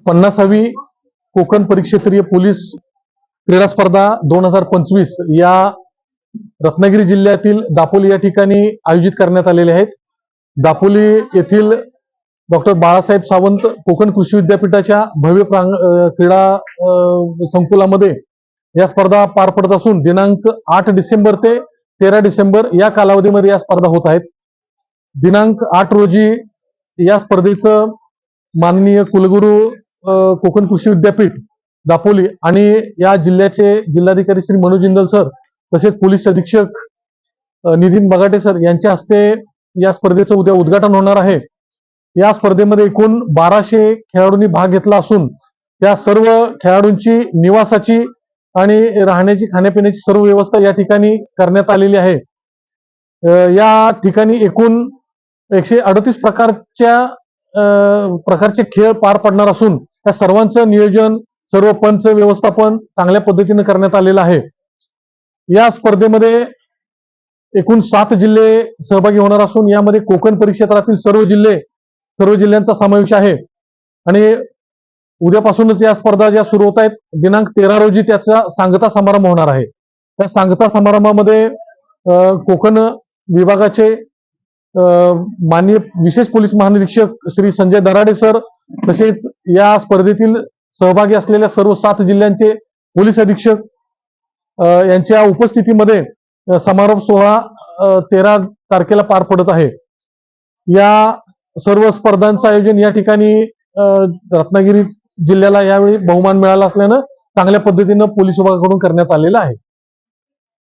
50वी Konkan परिक्षेत्रीय police क्रीडा स्पर्धा 2025 या रत्नागिरी जिल्ह्यातील दापोली या ठिकाणी आयोजित करण्यात आलेले आहेत। दापोली येथील डॉक्टर बाळासाहेब सावंत कोकण कृषी विद्यापीठाच्या भव्य क्रीडा संकुलामध्ये या स्पर्धा पार पडत असून दिनांक 8 डिसेंबर ते 13 डिसेंबर या कालावधीमध्ये या स्पर्धा होत आहेत। दिनांक 8 रोजी या स्पर्धेचं माननीय कुलगुरू कोकण कृषी विद्यापीठ दापोली आणि या जिल्ह्याचे जिल्हाधिकारी श्री मनोज जिंदल सर तसेच पोलीस अधीक्षक नितीन बगाटे सर यांच्या हस्ते या स्पर्धेचं उद्या उद्घाटन होणार आहे। या स्पर्धेमध्ये एकूण 1200 खेळाडूंनी भाग घेतला असून त्या सर्व खेळाडूंची निवासाची आणि राहण्याची खाण्यापिण्याची सर्व व्यवस्था या ठिकाणी करण्यात आलेली आहे। या ठिकाणी एकूण 138 प्रकारचे खेळ पार पडणार असून त्या सर्वांचं नियोजन सर्व पंच व्यवस्थापन चांगल्या पद्धतीने करण्यात आलेलं आहे। या स्पर्धेमध्ये एकूण 7 जिल्हे सहभागी होणार असून यामध्ये कोकण परिक्षेत्रातील सर्व जिल्ह्यांचा समावेश आहे आणि उद्यापासूनच या स्पर्धा ज्या सुरू होत आहेत दिनांक 13 रोजी त्याचा सांगता समारंभ होणार आहे। त्या सांगता समारंभामध्ये कोकण विभागाचे माननीय विशेष पोलीस महानिरीक्षक श्री संजय दराडे सर तसेच या स्पर्धेतील सहभागी असलेल्या सर्व 7 जिल्ह्यांचे पोलीस अधीक्षक यांच्या उपस्थितीमध्ये समारोप सोहळा 13 तारखेला पार पडत आहे। या सर्व स्पर्धांचं आयोजन या ठिकाणी रत्नागिरी जिल्ह्याला यावेळी बहुमान मिळाला असल्यानं चांगल्या पद्धतीनं पोलीस विभागाकडून करण्यात आलेलं आहे।